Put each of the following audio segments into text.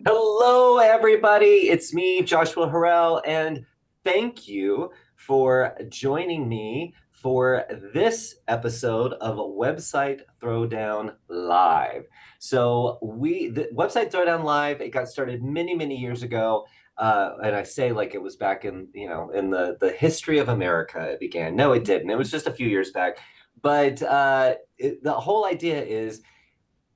Hello, everybody. It's me, Joshua Harrell, and thank you for joining me for this episode of Website Throwdown Live. The Website Throwdown Live, it got started many, many years ago. And I say like it was back in the history of America it began. No, it didn't. It was just a few years back. But the whole idea is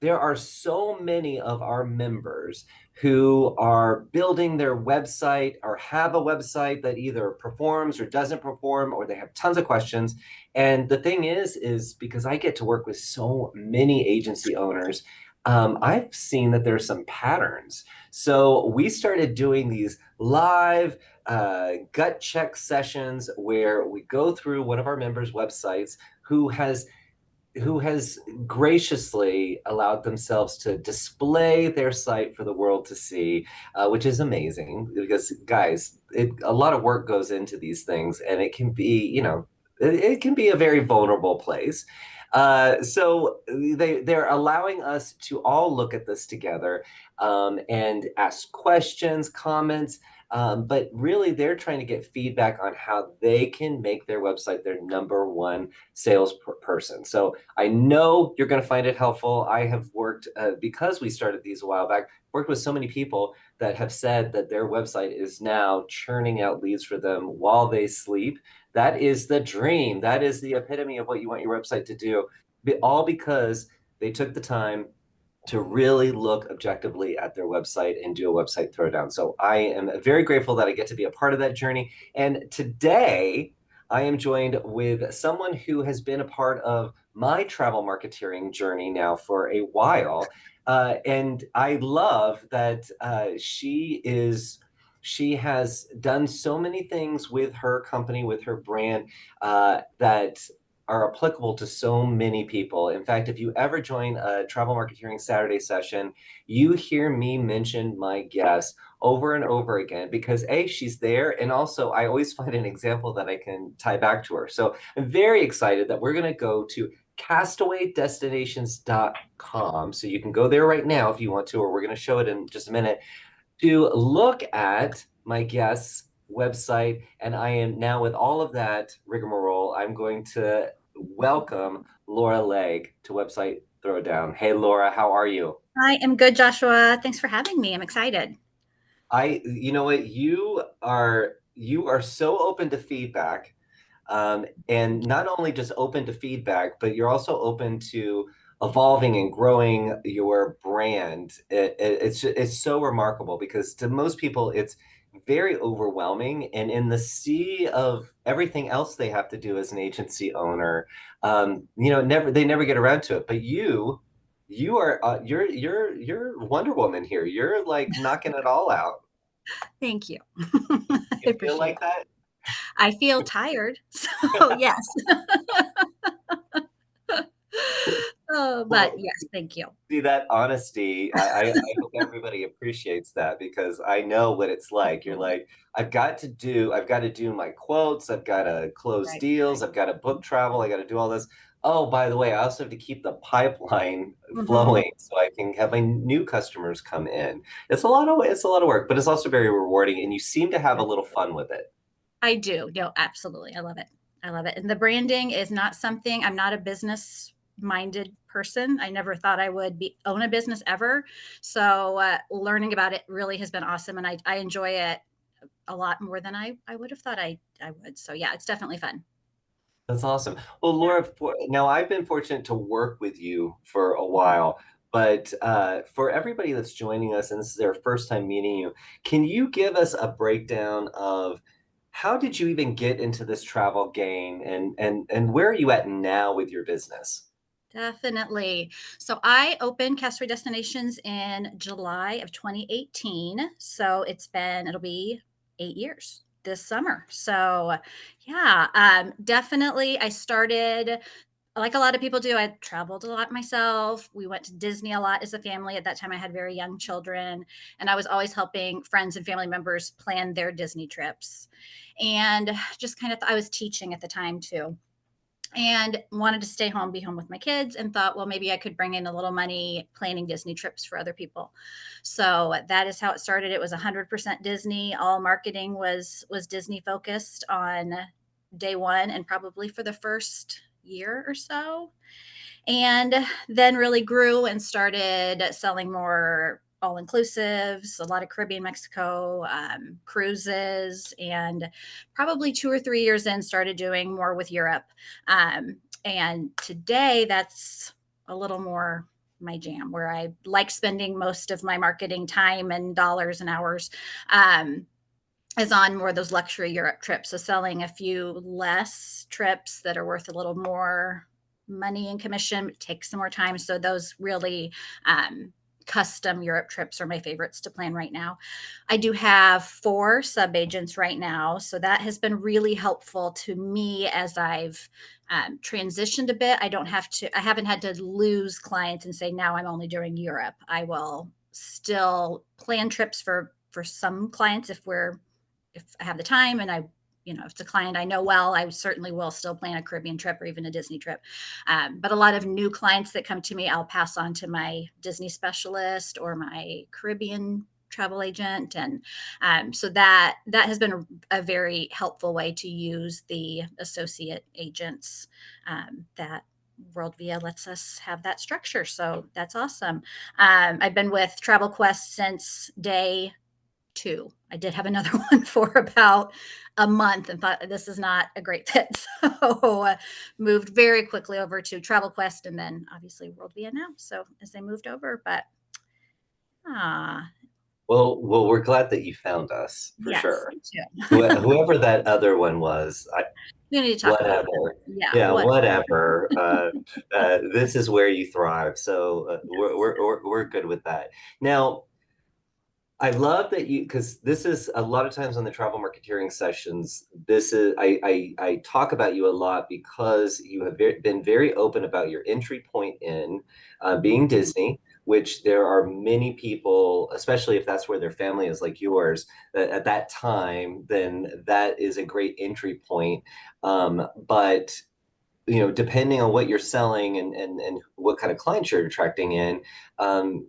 there are so many of our members who are building their website or have a website that either performs or doesn't perform, or they have tons of questions. And the thing is because I get to work with so many agency owners, I've seen that there's some patterns. So we started doing these live gut check sessions where we go through one of our members' websites who has graciously allowed themselves to display their site for the world to see, which is amazing because, guys, a lot of work goes into these things, and it can be, it can be a very vulnerable place. So they're allowing us to all look at this together and ask questions, comments. But really, they're trying to get feedback on how they can make their website their number one salesperson. So I know you're going to find it helpful. I have worked, because we started these a while back, worked with so many people that have said that their website is now churning out leads for them while they sleep. That is the dream. That is the epitome of what you want your website to do, all because they took the time to really look objectively at their website and do a website throwdown. So I am very grateful that I get to be a part of that journey. And today I am joined with someone who has been a part of my travel marketing journey now for a while. And I love that she has done so many things with her company, with her brand, that are applicable to so many people. In fact, if you ever join a travel marketing Saturday session, you hear me mention my guest over and over again because A, she's there, and also I always find an example that I can tie back to her. So I'm very excited that we're going to go to castawaydestinations.com. So you can go there right now if you want to, or we're going to show it in just a minute to look at my guest's website. And I am now, with all of that rigmarole, I'm going to welcome Laura Legg to Website Throwdown. Hey, Laura, how are you? I am good, Joshua. Thanks for having me. I'm excited. You know what, you are so open to feedback, and not only just open to feedback, but you're also open to evolving and growing your brand. It's so remarkable because to most people it's very overwhelming, and in the sea of everything else they have to do as an agency owner, they never get around to it. But you're Wonder Woman here. You're like knocking it all out. Thank you. You, I you feel appreciate like it. that? I feel tired. So, yes. Oh, but Well, yes, thank you. see that honesty. I hope everybody appreciates that because I know what it's like. You're like, I've got to do my quotes, I've got to close Right. deals, I've got to book travel, I got to do all this. Oh, by the way, I also have to keep the pipeline Hmm. flowing so I can have my new customers come in. It's a lot of work, but it's also very rewarding, and you seem to have a little fun with it. I do. No, absolutely. I love it. I love it. And the branding is not something, I'm not a business minded person. I never thought I would own a business ever. So learning about it really has been awesome. And I enjoy it a lot more than I would have thought I would. So yeah, it's definitely fun. That's awesome. Well, Yeah. Laura, now I've been fortunate to work with you for a while, but for everybody that's joining us and this is their first time meeting you, can you give us a breakdown of how did you even get into this travel game, and where are you at now with your business? Definitely. So I opened Castaway Destinations in July of 2018. So it'll be 8 years this summer. So yeah, definitely. I started like a lot of people do. I traveled a lot myself. We went to Disney a lot as a family. At that time, I had very young children, and I was always helping friends and family members plan their Disney trips. And just kind of, I was teaching at the time too, and wanted to stay home, be home with my kids, and thought, well, maybe I could bring in a little money planning Disney trips for other people. So that is how it started. It was 100% Disney. All marketing was Disney focused on day one and probably for the first year or so, and then really grew and started selling more all inclusives, a lot of Caribbean, Mexico, cruises, and probably 2 or 3 years in, started doing more with Europe. And today, that's a little more my jam, where I like spending most of my marketing time and dollars and hours. Is on more of those luxury Europe trips. So selling a few less trips that are worth a little more money in commission takes some more time. So those really custom Europe trips are my favorites to plan right now. I do have 4 sub agents right now. So that has been really helpful to me as I've transitioned a bit. I haven't had to lose clients and say, now I'm only doing Europe. I will still plan trips for some clients if I have the time and if it's a client I know well, I certainly will still plan a Caribbean trip or even a Disney trip. But a lot of new clients that come to me, I'll pass on to my Disney specialist or my Caribbean travel agent. And so that has been a very helpful way to use the associate agents that World Via lets us have that structure. So that's awesome. I've been with Travel Quest since day 2. I did have another one for about a month and thought this is not a great fit. So moved very quickly over to Travel Quest and then obviously World Via now. So as they moved over, but ah, Well, we're glad that you found us for yes, sure. me too. Whoever that other one was, We need to talk about whatever. that. Yeah, Yeah, what? whatever. This is where you thrive, so we're good with that. Now, I love that you, because this is a lot of times on the travel marketeering sessions. This is I talk about you a lot because you have been very open about your entry point in being Mhm. Disney, which there are many people, especially if that's where their family is like yours, that at that time, then that is a great entry point. But depending on what you're selling and what kind of clients you're attracting in, um,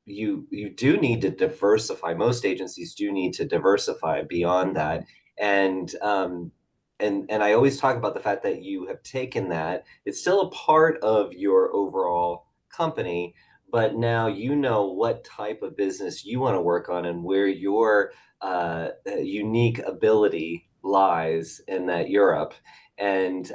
you do need to diversify. Most agencies do need to diversify beyond that. Mhm. And and I always talk about the fact that you have taken that. It's still a part of your overall company, but now you know what type of business you want to work on and where your unique ability lies in that Europe. And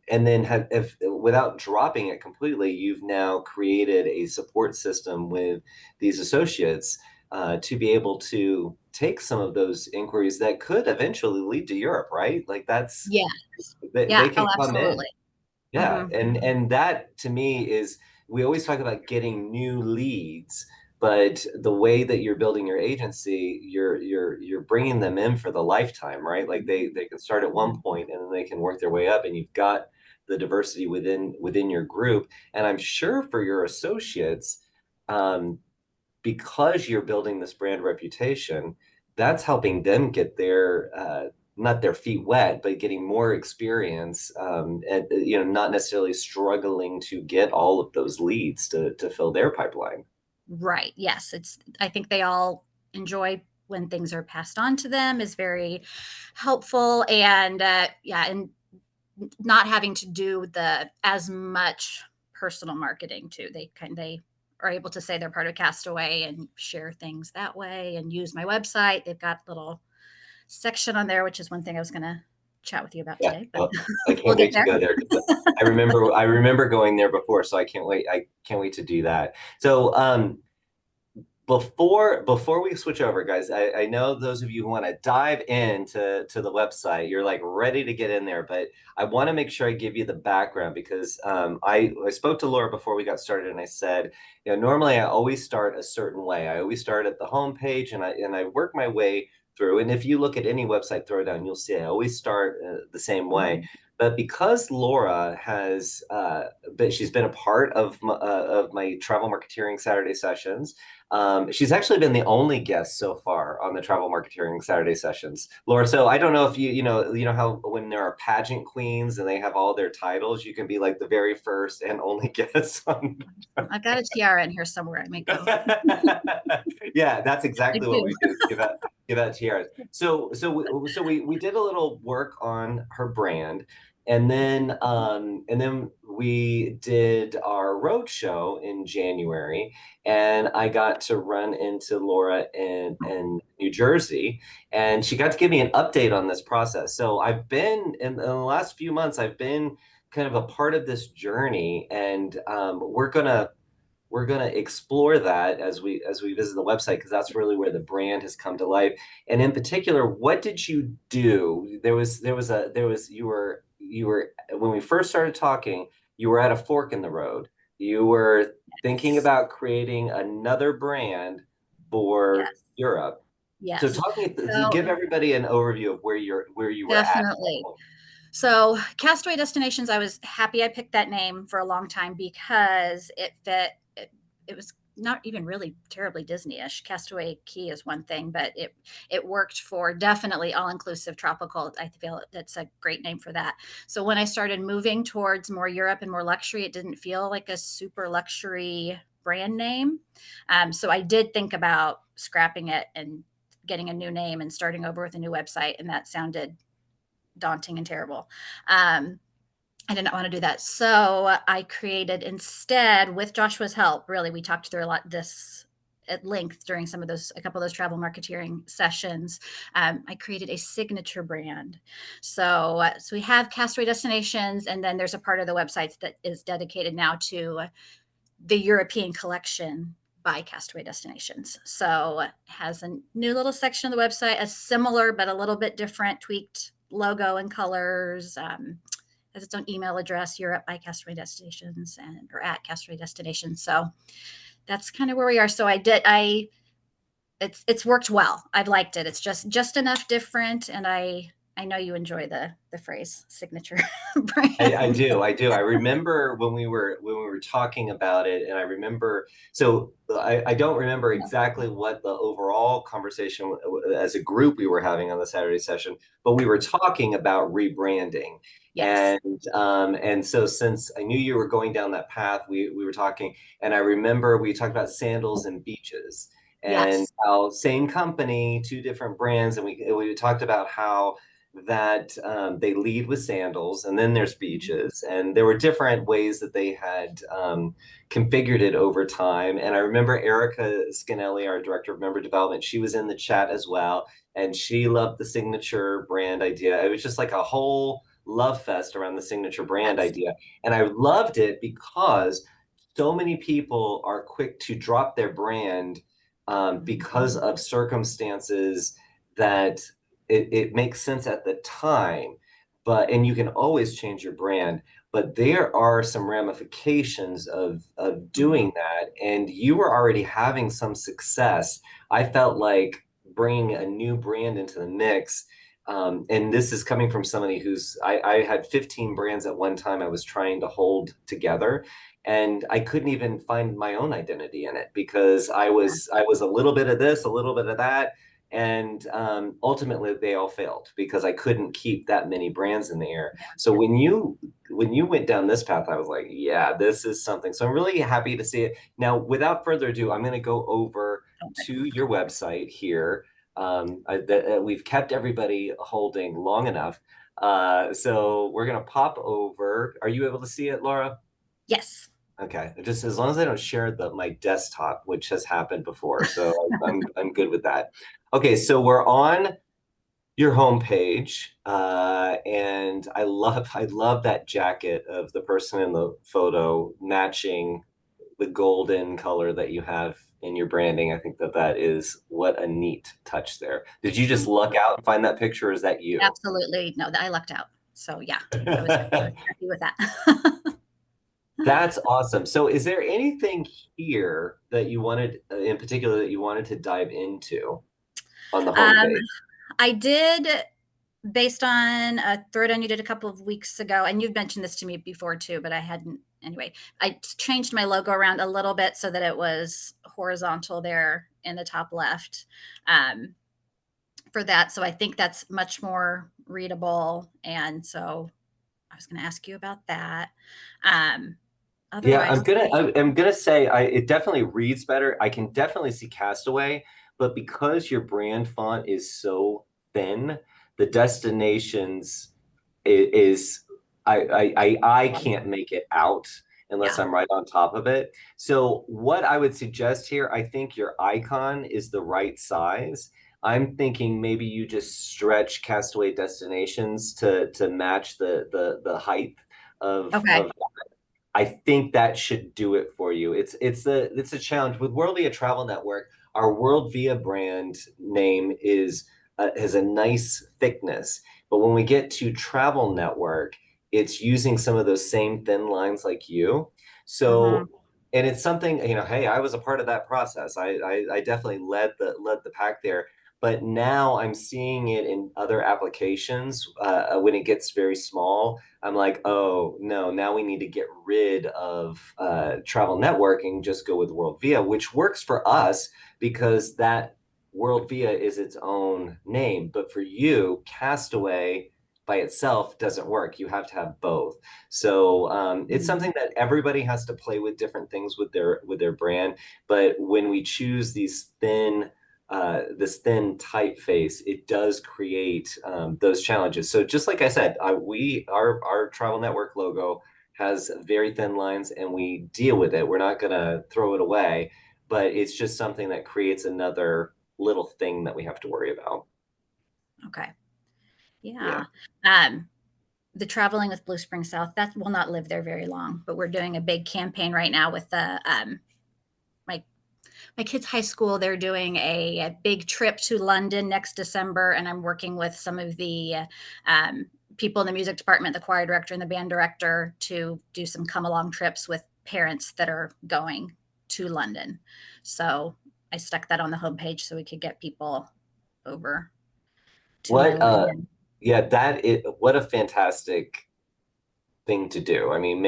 then have without dropping it completely, you've now created a support system with these associates to be able to take some of those inquiries that could eventually lead to Europe, right? Like that's Yeah. they Yeah. can Oh, come in. absolutely. Yeah, Hmm. and that to me is we always talk about getting new leads, but the way that you're building your agency, you're bringing them in for the lifetime, right? Like they can start at one point and then they can work their way up, and you've got the diversity within your group. And I'm sure for your associates, um, because you're building this brand reputation, that's helping them get their not their feet wet, but getting more experience, and not necessarily struggling to get all of those leads to fill their pipeline. Right. Yes. I think they all enjoy when things are passed on to them is very helpful. And yeah, and not having to do the as much personal marketing too. They are able to say they're part of Castaway and share things that way and use my website. They've got a little section on there, which is one thing I was going to chat with you about Yeah, today, but well, I we'll can't get wait to there. go there because I remember going there before, so I can't wait. I can't wait to do that. So before we switch over, guys, I know those of you who want to dive into the website, you're like ready to get in there, but I want to make sure I give you the background because I spoke to Laura before we got started, and I said, normally I always start a certain way. I always start at the home page, and I work my way through. And if you look at any website Throwdown, you'll see I always start the same way. Mhm. But because Laura has, but she's been a part of my travel marketeering Saturday sessions. She's actually been the only guest so far on the travel marketeering Saturday sessions, Laura. So I don't know if you know how when there are pageant queens and they have all their titles, you can be like the very first and only guest on. I've got a tiara in here somewhere. I may go. Yeah, that's I exactly what do. we do is give out tiaras. So we did a little work on her brand, and then we did our road show in January, and I got to run into Laura in New Jersey, and she got to give me an update on this process. So I've been in the last few months, I've been kind of a part of this journey, and we're gonna explore that as we visit the website because that's really where the brand has come to life. And in particular, what did you do? There was you were when we first started talking, you were at a fork in the road. You were thinking Yes. about creating another brand for Yes. Europe. So Yes. talk me, So give everybody an overview of where you were at. definitely. So Castaway Destinations, I was happy I picked that name for a long time because it fit. It was not even really terribly Disney-ish. Castaway Key is one thing, but it worked for definitely all-inclusive tropical. I feel that's a great name for that. So when I started moving towards more Europe and more luxury, it didn't feel like a super luxury brand name. So I did think about scrapping it and getting a new name and starting over with a new website, and that sounded daunting and terrible. I did not want to do that. So I created instead, with Joshua's help, really, we talked through a lot this at length during a couple of those travel marketeering sessions. I created a signature brand. So we have Castaway Destinations, and then there's a part of the websites that is dedicated now to the European collection by Castaway Destinations. So it has a new little section of the website, a similar but a little bit different, tweaked logo and colors. Has its own email address, Europe by Castaway Destinations and or at Castaway Destinations. So that's kind of where we are. So it's worked well. I've liked it. It's just enough different, and I know you enjoy the phrase signature I brand. do, I do. I remember when we were talking about it, and I remember. So I don't remember exactly what the overall conversation as a group we were having on the Saturday session, but we were talking about rebranding, Yes. and so since I knew you were going down that path, we were talking, and I remember we talked about sandals and beaches, and Yes. how same company, two different brands, and we talked about how that they lead with sandals, and then there's beaches, and there were different ways that they had configured it over time. And I remember Erica Scanelli, our director of member development, she was in the chat as well, and she loved the signature brand idea. It was just like a whole love fest around the signature brand Yes. idea, and I loved it because so many people are quick to drop their brand because of circumstances that it makes sense at the time, and you can always change your brand, but there are some ramifications of Mhm. doing that, and you were already having some success. I felt like bringing a new brand into the mix. And this is coming from somebody I had 15 brands at one time I was trying to hold together, and I couldn't even find my own identity in it because Yeah. I was a little bit of this, a little bit of that, and ultimately they all failed because I couldn't keep that many brands in the air. Yeah. So when you went down this path, I was like, yeah, this is something. So I'm really happy to see it. Now, without further ado, I'm going to go over Oh, good. to your website here. We've kept everybody holding long enough. So we're going to pop over. Are you able to see it, Laura? Yes. Okay, just as long as I don't share my desktop, which has happened before, so I'm good with that. Okay, so we're on your homepage, and I love that jacket of the person in the photo matching the golden color that you have in your branding. I think that is what a neat touch there. Did you just Thank luck you. out and find that picture, or is that you? Absolutely. No, I lucked out. So yeah, I was happy with that. That's awesome. So, is there anything here that you wanted, in particular, that you wanted to dive into on the Um, homepage? I did. based on a throwdown you did a couple of weeks ago, and you've mentioned this to me before too, but I hadn't. Anyway, I changed my logo around a little bit so that it was horizontal there in the top left um, for that. So I think that's much more readable. And so I was going to ask you about that. Um, Yeah, Otherwise, I'm gonna say it definitely reads better. I can definitely see Castaway, but because your brand font is so thin, the destinations is I can't make it out unless yeah. I'm right on top of it. So what I would suggest here, I think your icon is the right size. I'm thinking maybe you just stretch Castaway Destinations to match the height Okay. of I think that should do it for you. It's a challenge with World Via Travel Network. Our World Via brand name is has a nice thickness, but when we get to Travel Network, it's using some of those same thin lines like you. Mm-hmm. So, and it's something, hey, I was a part of that process. I definitely led the pack there. But now I'm seeing it in other applications when it gets very small. I'm like, oh no, now we need to get rid of travel networking, just go with World Via, which works for us because that World Via is its own name. But for you, Castaway by itself doesn't work. You have to have both. So it's Mm-hmm. something that everybody has to play with different things with their brand. But when we choose these this thin typeface, it does create those challenges. So just like I said, our travel network logo has very thin lines, and we deal with it. We're not going to throw it away, but it's just something that creates another little thing that we have to worry about. Okay. Yeah. Yeah. Um, the Traveling with Blue Spring South, that will not live there very long, but we're doing a big campaign right now with the my my kids' high school. They're doing a big trip to London next December, and I'm working with some of the um, people in the music department, the choir director and the band director, to do some come along trips with parents that are going to London. So I stuck that on the homepage so we could get people over to my What London. yeah, what a fantastic thing to do. I mean,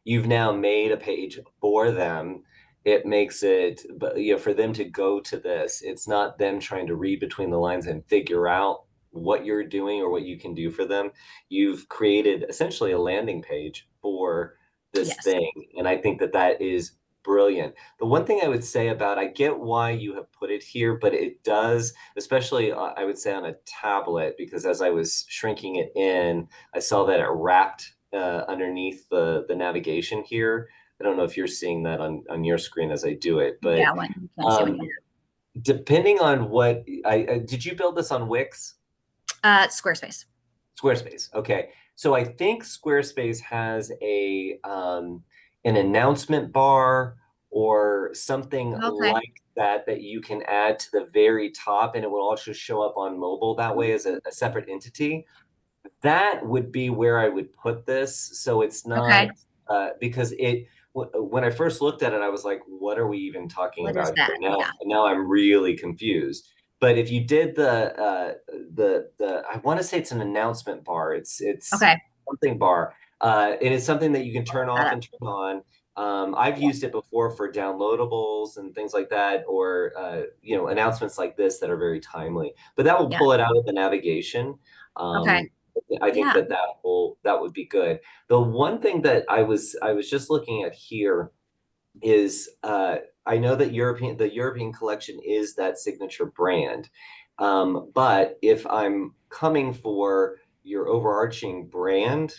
you've now made a page for them. It makes it, but for them to go to this, it's not them trying to read between the lines and figure out what you're doing or what you can do for them. You've created essentially a landing page for this Yes. thing. And I think that that is brilliant. The one thing I would say about, I get why you have put it here, but it does, especially I would say on a tablet, because as I was shrinking it in, I saw that it wrapped underneath the navigation here. I don't know if you're seeing that on your screen as I do it, but Yeah, when you can't see when um, you're depending on what did you build this on Wix? Squarespace. Squarespace. Okay. So I think Squarespace has an announcement bar or something Okay. like that that you can add to the very top, and it will also show up on mobile that way as a separate entity. That would be where I would put this. So it's not Okay. because when I first looked at it, I was like, what are we even talking What is about that? here? Yeah. Now I'm really confused. But if you did the I want to say it's an announcement bar. It's Okay. something bar. And it's something that you can turn Got off it. and turn on. I've used it before for downloadables and things like that, or announcements like this that are very timely. But that will Yeah. pull it out of the navigation. Okay. Um, I think Yeah. that would be good. The one thing that I was just looking at here is I know that the European collection is that signature brand, but if I'm coming for your overarching brand,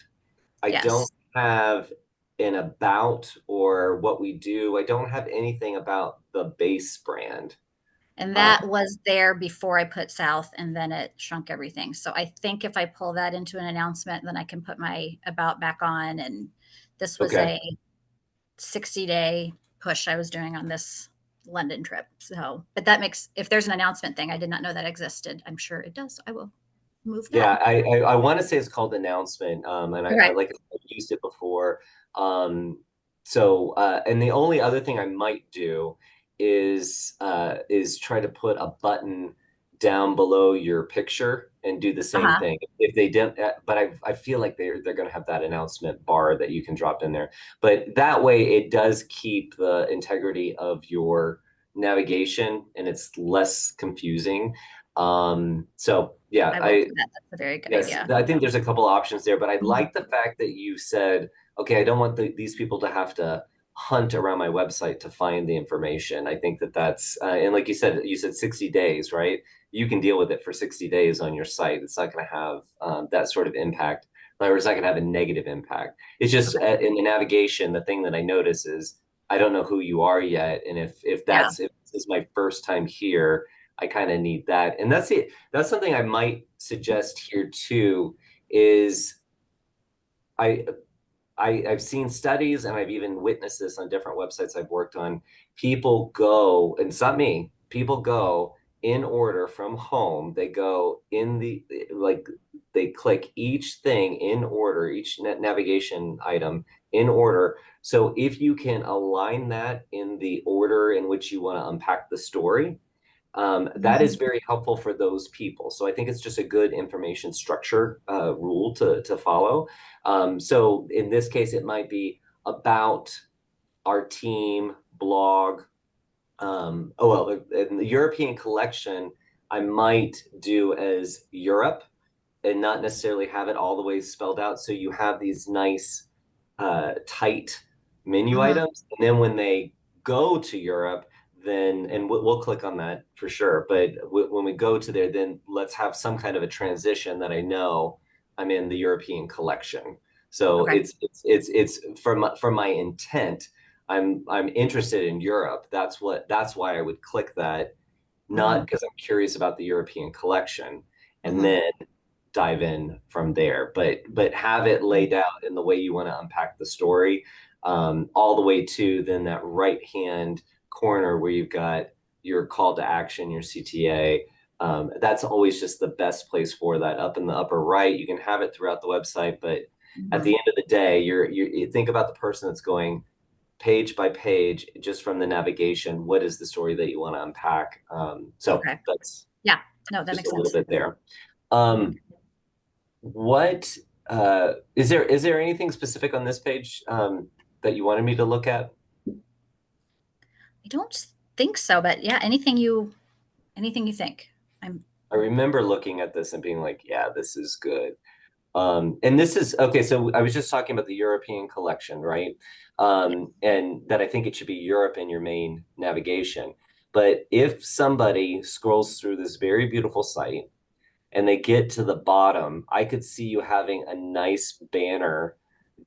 I don't Yes. have an about or what we do. I don't have anything about the base brand. And Uh, that was there before I put South, and then it shrunk everything. So I think if I pull that into an announcement, then I can put my about back on. And this was okay. a 60-day push I was doing on this London trip. So, but that makes, if there's an announcement thing, I did not know that existed. I'm sure it does. I will move that. Yeah, I want to say it's called announcement, and I Okay. like I've used it before. And the only other thing I might do is try to put a button down below your picture and do the same Uh-huh. thing. If they didn't, but I feel like they're going to have that announcement bar that you can drop in there. But that way, it does keep the integrity of your navigation and it's less confusing. So yeah, I will I do that. That's a very good Yes, idea. I think there's a couple options there, but I Mhm. like the fact that you said, okay, I don't want these people to have to hunt around my website to find the information. I think that that's, and like you said 60 days, right? You can deal with it for 60 days on your site. It's not going to have that sort of impact, or it's not going to have a negative impact. It's just Okay. in the navigation, the thing that I notice is I don't know who you are yet, and Yeah. if this is my first time here, I kind of need that, and that's it. That's something I might suggest here too, is I I've seen studies and I've even witnessed this on different websites I've worked on. People go, and it's not me, people go in order from home. They go in the like they click each thing in order, each navigation item in order. So if you can align that in the order in which you want to unpack the story, that is Mhm. very helpful for those people. So I think it's just a good information structure rule to follow. So in this case, it might be about our team blog. Oh well, in the European collection, I might do as Europe and not necessarily have it all the way spelled out. So you have these nice, tight menu Mhm. items. And then when they go to Europe, then, and we'll click on that for sure. But when we go to there, then let's have some kind of a transition that I know I'm in the European collection. So Okay. it's from my intent. I'm interested in Europe. That's why I would click that, not Mhm. because I'm curious about the European collection. And Mhm. then dive in from there, but have it laid out in the way you want to unpack the story, all the way to then that right hand corner where you've got your call to action, your CTA. That's always just the best place for that. Up in the upper right, you can have it throughout the website, but at the Mhm. end of the day, you think about the person that's going page by page just from the navigation. What is the story that you want to unpack? So Okay. that's Yeah. No, that just makes a little sense. bit there. Mhm. Um, what is there anything specific on this page that you wanted me to look at? I don't think so, but yeah, anything you think. I'm I remember looking at this and being like, yeah, this is good. And this is okay. So I was just talking about the European collection, right? And that I think it should be Europe in your main navigation. But if somebody scrolls through this very beautiful site and they get to the bottom, I could see you having a nice banner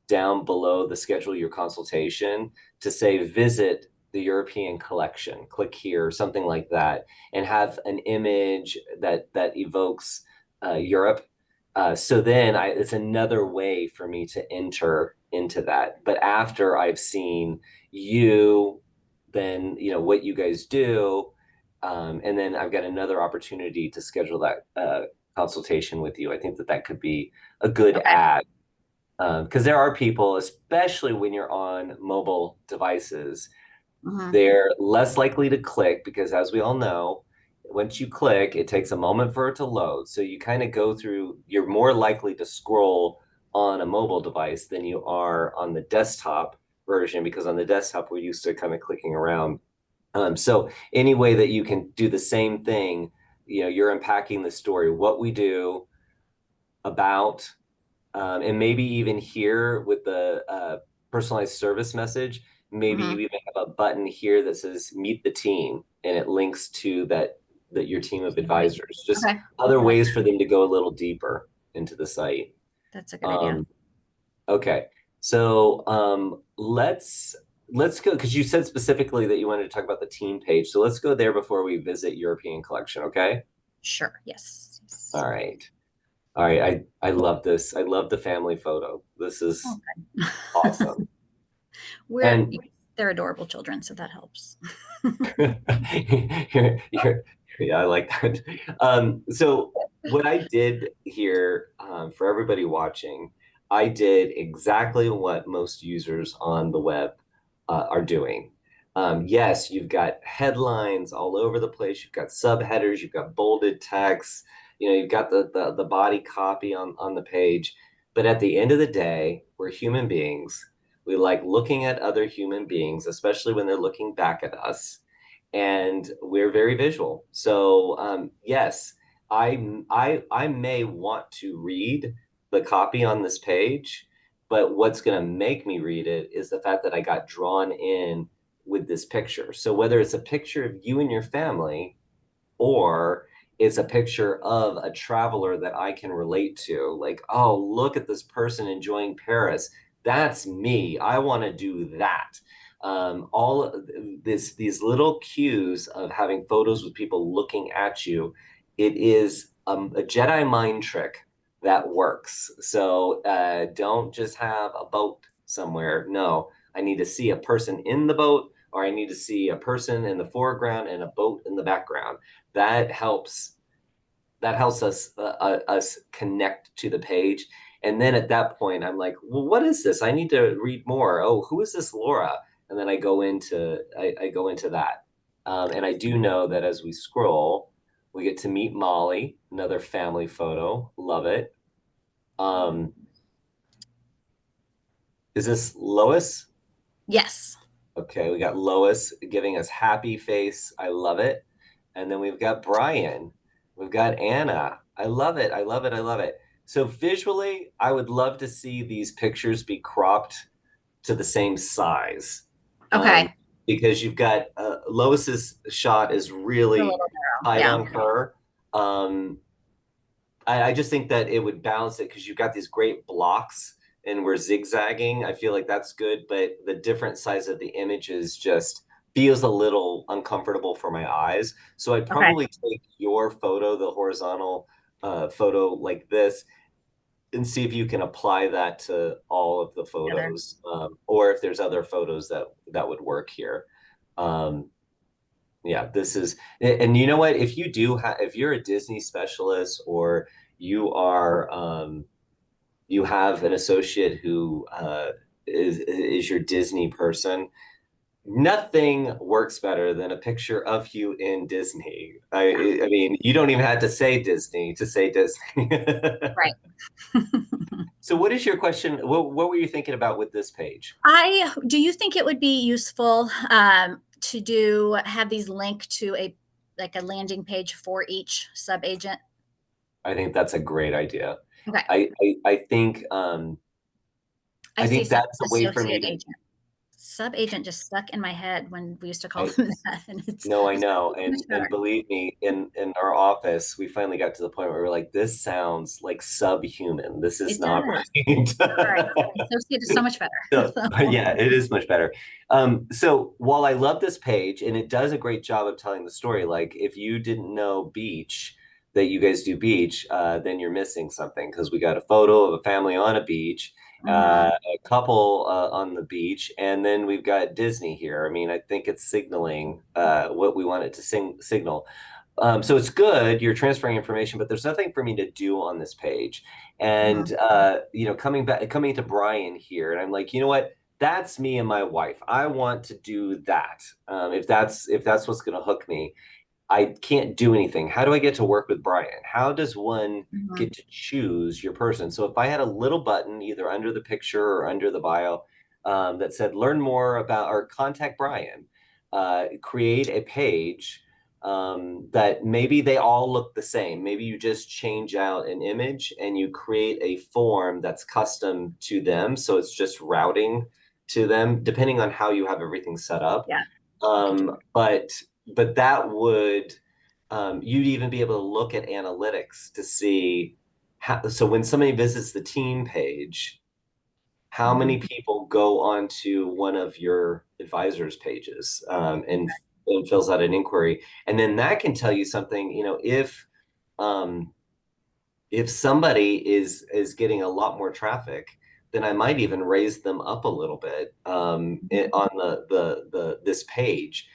down below the schedule your consultation to say visit the European collection, click here, something like that, and have an image that evokes Europe. So then it's another way for me to enter into that. But after I've seen you, then what you guys do, and then I've got another opportunity to schedule that consultation with you. I think that could be a good okay. ad, because there are people, especially when you're on mobile devices, Mhm. they're less likely to click because, as we all know, once you click, it takes a moment for it to load. So you kind of go through, you're more likely to scroll on a mobile device than you are on the desktop version, because on the desktop, we're used to kind of clicking around. So any way that you can do the same thing, you're unpacking the story, what we do about, and maybe even here with the personalized service message, maybe you Mhm. even have a button here that says meet the team and it links to that your team of Teammate. advisors, just Okay. other I like ways that. for them to go a little deeper into the site. That's a good idea. um, okay, so let's go, because you said specifically that you wanted to talk about the team page, so let's go there before we visit European collection. Okay. Sure. Yes. Yes. All right. All right, I love this. I love the family photo. This is Okay. awesome. We're And they're adorable children, so that helps. you're, yeah, I like that. So what I did here, for everybody watching, I did exactly what most users on the web are doing. Yes, you've got headlines all over the place. You've got subheaders. You've got bolded text. You've got the body copy on the page. But at the end of the day, we're human beings. We like looking at other human beings, especially when they're looking back at us, and we're very visual. So yes, I may want to read the copy on this page, but what's going to make me read it is the fact that I got drawn in with this picture. So whether it's a picture of you and your family, or it's a picture of a traveler that I can relate to, like, oh, look at this person enjoying Paris. That's me. I want to do that. All of these little cues of having photos with people looking at you, it is a Jedi mind trick that works. So don't just have a boat somewhere. No, I need to see a person in the boat, or I need to see a person in the foreground and a boat in the background. that helps that helps us connect to the page. And then at that point I'm like, well, what is this? I need to read more. Oh, who is this Laura? And then I go into that. And I do know that as we scroll, we get to meet Molly, another family photo. Love it. um is this Lois? Yes. Okay, we got Lois giving us happy face. I love it. And then we've got Brian. We've got Anna. I love it. I love it. I love it. So visually, I would love to see these pictures be cropped to the same size. Um, Okay. because you've got Lois's shot is The really little girl. tight Yeah. on her. Um, I just think that it would balance it because you've got these great blocks and we're zigzagging. I feel like that's good, but the different size of the images just feels a little uncomfortable for my eyes. So I'd Okay. probably take your photo, the horizontal photo like this, and see if you can apply that to all of the Together. photos, or if there's other photos that would work here. Um, yeah, this is, and you know what? If you do have, if you're a Disney specialist, or you are, you have an associate who is your Disney person, nothing works better than a picture of you in Disney. I mean, you don't even have to say Disney to say Disney. Right. So, what is your question? What were you thinking about with this page? I do you think it would be useful to do have these link to a like a landing page for each sub agent? I think that's a great idea. Okay. I think I I see think some that's a way for me associate to. agent. Sub agent just stuck in my head when we used to call I, them that, and No, I it's so know. much And better. believe me, in our office, we finally got to the point where we're like, this sounds like subhuman. This is It not does. right. Right. Associate is so much better. So, So, yeah, it is much better. So while I love this page and it does a great job of telling the story, like if you didn't know beach, that you guys do beach, then you're missing something because we got a photo of a family on a beach, mhm, a couple on the beach, and then we've got Disney here. I mean, I think it's signaling what we want it to signal. So it's good, you're transferring information, but there's nothing for me to do on this page. mhm. And coming to Brian here, and I'm like, you know what? That's me and my wife. I want to do that. If that's what's going to hook me, I can't do anything. How do I get to work with Brian? How does one Mhm. get to choose your person? So if I had a little button either under the picture or under the bio that said learn more about or contact Brian, create a page that maybe they all look the same. Maybe you just change out an image and you create a form that's custom to them. So it's just routing to them, depending on how you have everything set up. Yeah, you can do Um, but but that would you'd even be able to look at analytics to see how, so when somebody visits the team page, how mhm, many people go onto one of your advisors pages, and fills out an inquiry, and then that can tell you something, um, if somebody is getting a lot more traffic, then I might even raise them up a little bit on the this page,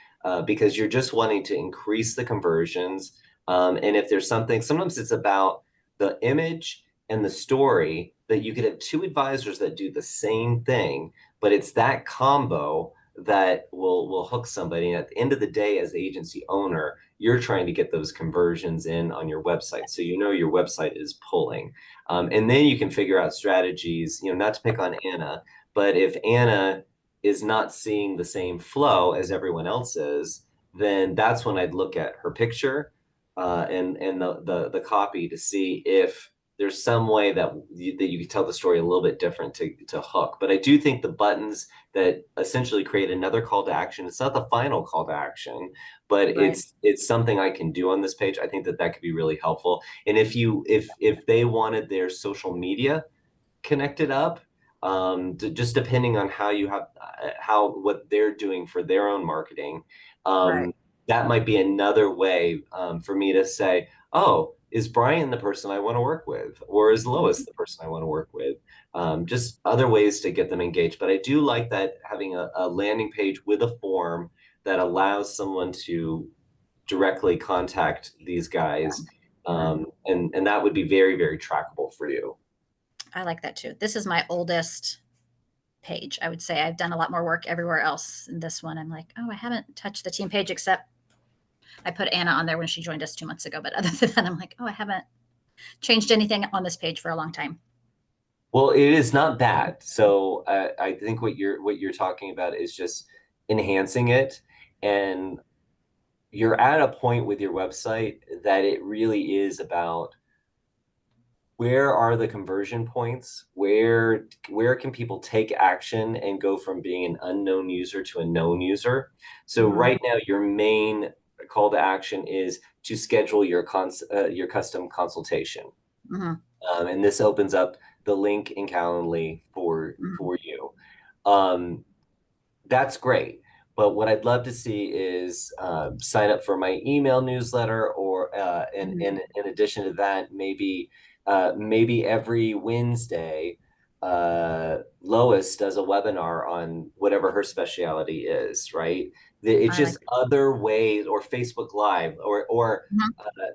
because you're just wanting to increase the conversions. And if there's something, sometimes it's about the image and the story that you could have two advisors that do the same thing, but it's that combo that will hook somebody. And at the end of the day, as the agency owner, you're trying to get those conversions in on your website, so you know your website is pulling. And then you can figure out strategies. Not to pick on Anna, but if Anna is not seeing the same flow as everyone else is, then that's when I'd look at her picture and the copy to see if there's some way that you can tell the story a little bit different to hook. But I do think the buttons that essentially create another call to action. It's not the final call to action, but Right. it's something I can do on this page. I think that could be really helpful. And if they wanted their social media connected up, just depending on how you have how what they're doing for their own marketing, Right. um, that might be another way for me to say, oh, is Brian the person I want to work with, or is Lois Mhm. the person I want to work with? Just other ways to get them engaged. But I do like that having a landing page with a form that allows someone to directly contact these guys, Yeah. and that would be very, very trackable for you. I like that too. This is my oldest page. I would say I've done a lot more work everywhere else. In this one, I'm like, oh, I haven't touched the team page except I put Anna on there when she joined us 2 months ago. But other than that, I'm like, oh, I haven't changed anything on this page for a long time. Well, it is not bad. So I think what you're talking about is just enhancing it, and you're at a point with your website that it really is about where are the conversion points? Where can people take action and go from being an unknown user to a known user? So Mm-hmm. right now, your main call to action is to schedule your custom consultation. Mm-hmm. And this opens up the link in Calendly Mm-hmm. for you. Um, that's great. But what I'd love to see is sign up for my email newsletter, or in addition to that, maybe every Wednesday, Lois does a webinar on whatever her specialty is, right? It's I like just other ways, or Facebook Live, or that. uh,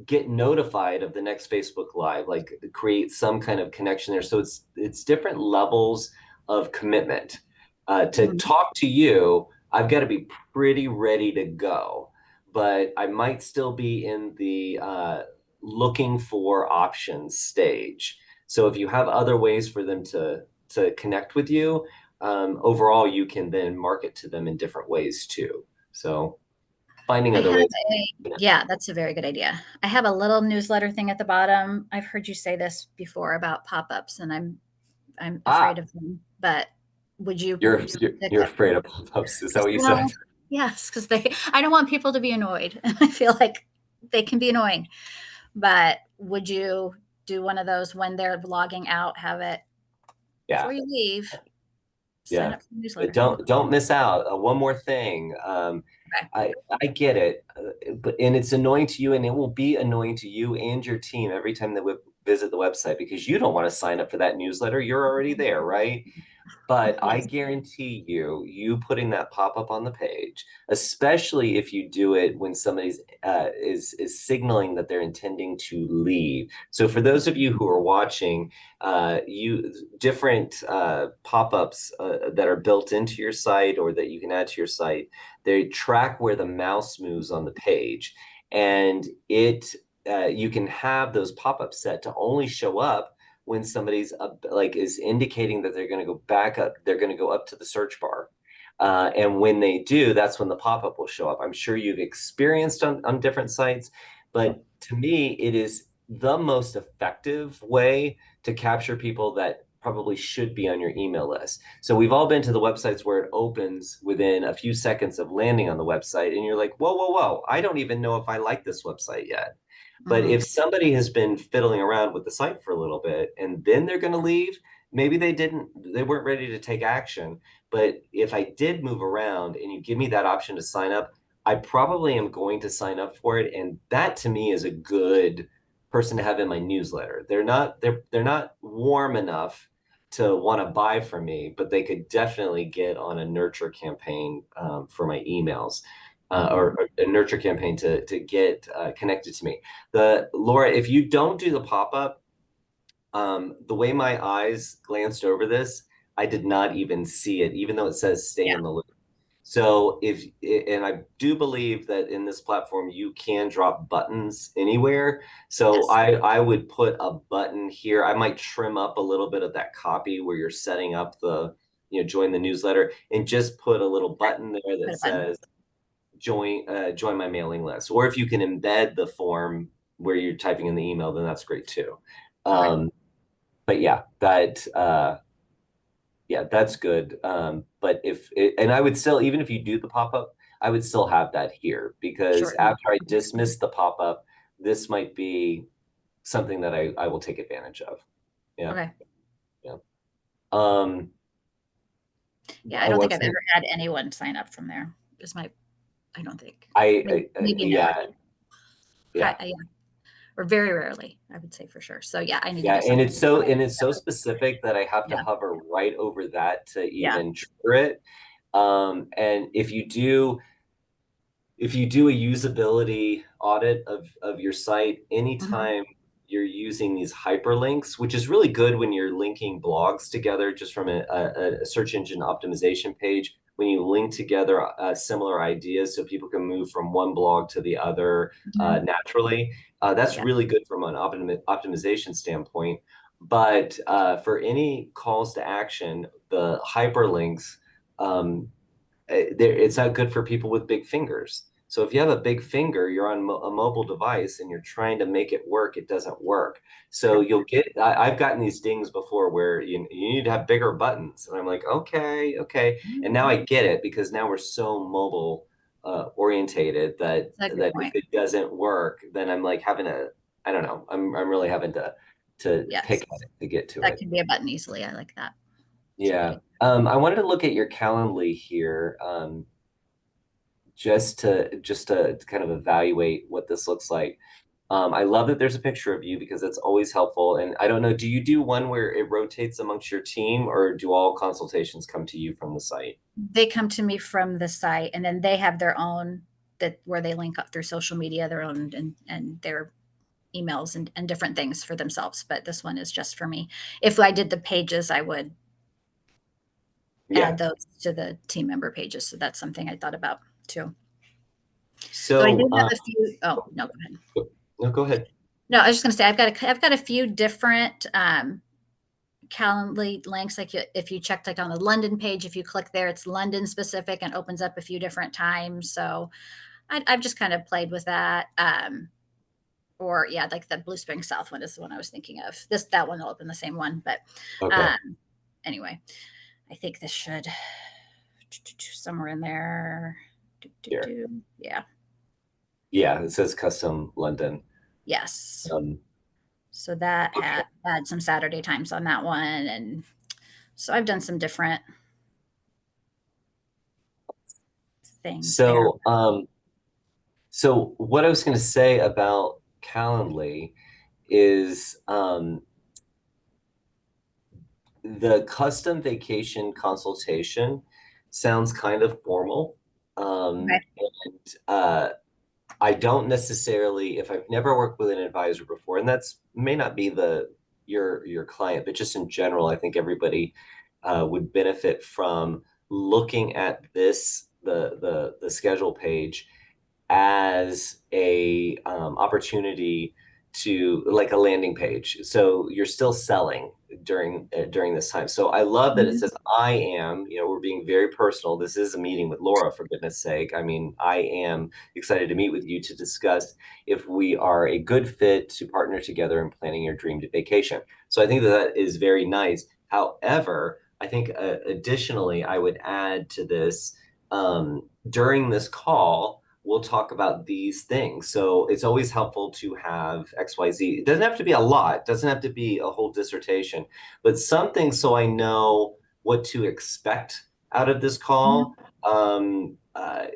get notified of the next Facebook Live, like create some kind of connection there. So it's different levels of commitment. To Mm-hmm. talk to you, I've got to be pretty ready to go, but I might still be in the looking for options stage. So if you have other ways for them to connect with you, overall, you can then market to them in different ways too. So finding I other have ways. a yeah, that's a very good idea. I have a little newsletter thing at the bottom. I've heard you say this before about pop-ups, and I'm Ah, afraid of them. But would you you're you're, stick you're afraid of pop-ups. Is that what you said? well, yes, because they I don't want people to be annoyed. I feel like they can be annoying. But would you do one of those when they're logging out, have it Yeah, before you leave, sign yeah. up for the But newsletter? don't miss out. One more thing. Okay. I get it, and it's annoying to you, and it will be annoying to you and your team every time they visit the website because you don't want to sign up for that newsletter. You're already there, right? But I Yes. guarantee you putting that pop-up on the page, especially if you do it when somebody's is signaling that they're intending to leave. So for those of you who are watching, you different pop-ups that are built into your site or that you can add to your site, they track where the mouse moves on the page, and it you can have those pop-ups set to only show up when somebody's up, like is indicating that they're going to go back up, they're going to go up to the search bar. And when they do, that's when the pop-up will show up. I'm sure you've experienced on different sites, but to me, it is the most effective way to capture people that probably should be on your email list. So we've all been to the websites where it opens within a few seconds of landing on the website, and you're like, whoa, whoa, whoa, I don't even know if I like this website yet. But Mm-hmm. if somebody has been fiddling around with the site for a little bit and then they're going to leave, maybe they weren't ready to take action. But if I did move around and you give me that option to sign up, I probably am going to sign up for it. And that to me is a good person to have in my newsletter. They're not warm enough to want to buy from me, but they could definitely get on a nurture campaign for my emails. Mm-hmm. Or a nurture campaign to get connected to me. The Laura, if you don't do the pop-up, the way my eyes glanced over this, I did not even see it, even though it says stay Yeah. in the loop. So and I do believe that in this platform you can drop buttons anywhere. So Yes. I would put a button here. I might trim up a little bit of that copy where you're setting up the, join the newsletter, and just put a little Okay. button there Put that a button. says join my mailing list. Or if you can embed the form where you're typing in the email, then that's great too. Okay. But yeah, that's good. But and I would still, even if you do the pop-up, I would still have that here because Shorten it. after I dismiss the pop-up, this might be something that I will take advantage of. Yeah, Okay. yeah. Um, Yeah, I I don't think was I've ever had anyone sign up from there. Is my I don't think. Maybe no. yeah, yeah. Yeah, or very rarely, I would say for sure. So yeah, I need to Yeah, do something and it's so better. specific that I have to Yeah, hover right over that to yeah. even trigger it. And if you do a usability audit of your site, Mhm. anytime you're using these hyperlinks, which is really good when you're linking blogs together just from a search engine optimization page, when you link together similar ideas so people can move from one blog to the other Mhm. naturally, that's Yeah. really good from an optimization standpoint. But for any calls to action, the hyperlinks, um, it's not good for people with big fingers. So if you have a big finger, you're on a mobile device and you're trying to make it work, it doesn't work. So Okay. you'll I've gotten these dings before where you need to have bigger buttons. And I'm like, okay, okay. And now I Mhm. get it because now we're so mobile orientated That's a good that if point. it doesn't work, then I'm like having I don't know, I'm really having to Yes. pick at it to get to That it. can be a button easily. I like that. It's a good Yeah. idea. I wanted to look at your Calendly here. Just to kind of evaluate what this looks like. I love that there's a picture of you because it's always helpful. And I don't know, do you do one where it rotates amongst your team, or do all consultations come to you from the site? They come to me from the site, and then they have their own that where they link up through social media, their own and their emails and different things for themselves. But this one is just for me. If I did the pages, I would Yeah. add those to the team member pages. So that's something I thought about too. So I So, did have a few. Oh no, go ahead. no, go ahead. No, I was just going to say I've got a few different Calendly links. Like if you checked like on the London page, if you click there, it's London specific and opens up a few different times. So I've just kind of played with that. Or yeah, like the Blue Spring South one is the one I was thinking of. That one will open the same one, but Okay. um, anyway, I think this should somewhere in there. Here. Yeah. Yeah, it says custom London. Yes. Um, So that okay. had some Saturday times on that one, and so I've done some different things there. So, so what I was going to say about Calendly is the custom vacation consultation sounds kind of formal. Okay. And I don't necessarily, if I've never worked with an advisor before, and that's may not be your client, but just in general, I think everybody would benefit from looking at the schedule page as a opportunity to like a landing page. So you're still selling during this time. So I love that it Mhm. says I am, we're being very personal. This is a meeting with Laura, for goodness sake. I mean, I am excited to meet with you to discuss if we are a good fit to partner together in planning your dream vacation. So I think that is very nice. However, I think additionally, I would add to this during this call, we'll talk about these things. So it's always helpful to have XYZ. It doesn't have to be a lot, it doesn't have to be a whole dissertation, but something so I know what to expect out of this Mhm. call. Um, uh,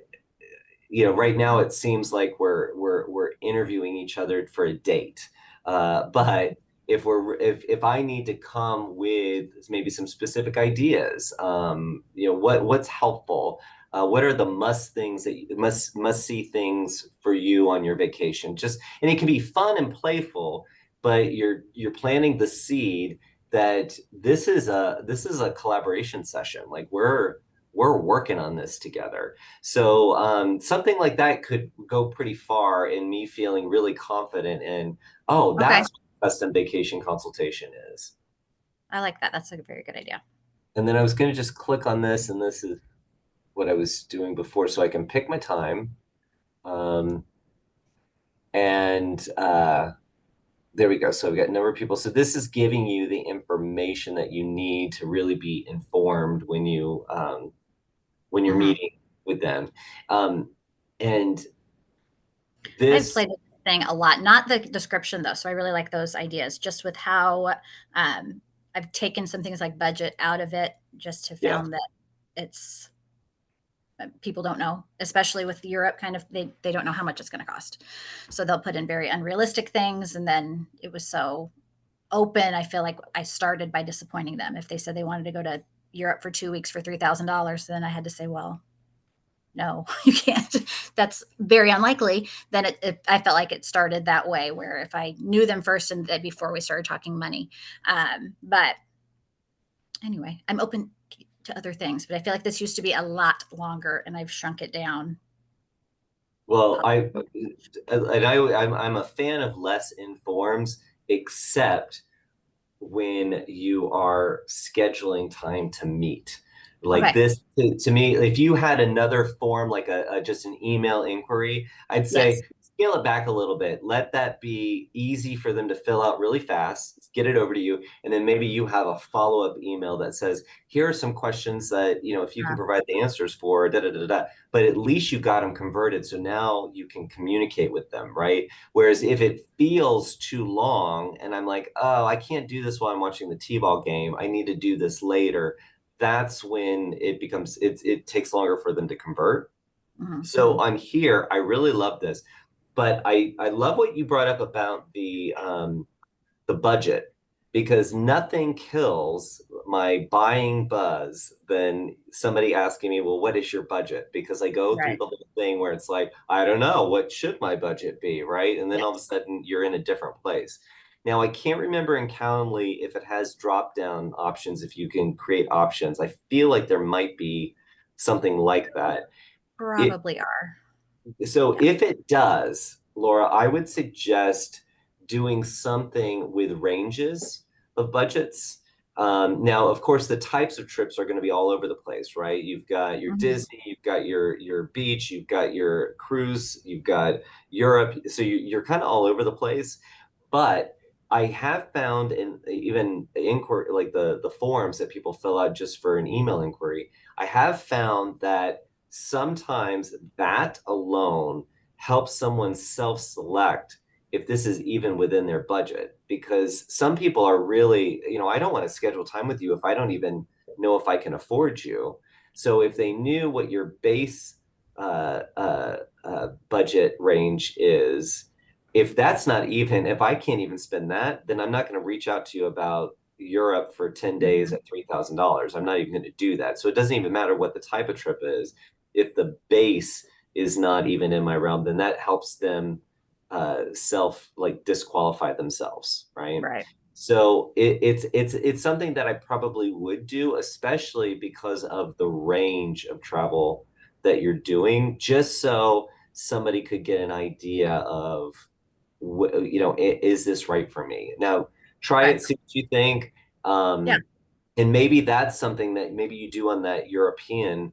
right now it seems like we're interviewing each other for a date. But if I need to come with maybe some specific ideas, what's helpful, what are the must see things for you on your vacation? Just and it can be fun and playful, but you're planting the seed that this is a collaboration session. Like we're working on this together. So something like that could go pretty far in me feeling really confident in, oh, Okay. that's what custom vacation consultation is. I like that. That's a very good idea. And then I was going to just click on this, and this is what I was doing before, so I can pick my time. Um, and there we go. So we got a number of people. So this is giving you the information that you need to really be informed when you're Hmm. meeting with them. Um, and I've this, played with this thing a lot, not the description though. So I really like those ideas, just with how um, I've taken some things like budget out of it, just to yeah. found that it's people don't know, especially with Europe, kind of they don't know how much it's going to cost. So they'll put in very unrealistic things. And then it was so open. I feel like I started by disappointing them. If they said they wanted to go to Europe for 2 weeks for $3,000, then I had to say, well, no, you can't. That's very unlikely. Then I felt like it started that way, where if I knew them first and before we started talking money. But anyway, I'm open to other things, but I feel like this used to be a lot longer and I've shrunk it down. Well, I'm a fan of less informs, except when you are scheduling time to meet. Like Okay. this, to me, if you had another form, like a just an email inquiry, I'd Yes. say scale it back a little bit. Let that be easy for them to fill out really fast, get it over to you, and then maybe you have a follow-up email that says, here are some questions that, if you can provide the answers for, da da da da. But at least you got them converted, so now you can communicate with them, right? Whereas if it feels too long and I'm like, oh, I can't do this while I'm watching the T-ball game. I need to do this later. That's when it takes longer for them to convert. Mhm. So on here, I really love this. But I love what you brought up about the budget, because nothing kills my buying buzz than somebody asking me, well, what is your budget? Because I go through Right. the whole thing where it's like, I don't know, what should my budget be, right? And then all of a Yes. sudden you're in a different place. Now, I can't remember in Calendly if it has drop down options, if you can create options. I feel like there might be something like that. It Probably are. so Yeah. if it does, Laura, I would suggest doing something with ranges of budgets. Now, of course, the types of trips are going to be all over the place, right? You've got your Mhm. Disney, you've got your beach, you've got your cruise, you've got Europe. So you're kind of all over the place. But I have found in even inquiry, like the forms that people fill out just for an email inquiry, I have found that sometimes that alone helps someone self-select if this is even within their budget. Because some people are really, I don't want to schedule time with you if I don't even know if I can afford you. So if they knew what your base budget range is, if that's not even, if I can't even spend that, then I'm not going to reach out to you about Europe for 10 days Mhm. at $3,000. I'm not even going to do that. So it doesn't even matter what the type of trip is. If the base is not even in my realm, then that helps them self like disqualify themselves, right? Right. So it's something that I probably would do, especially because of the range of travel that you're doing, just so somebody could get an idea of is this right for me? Now, try Right. it, see what you think. Yeah. And maybe that's something that maybe you do on that European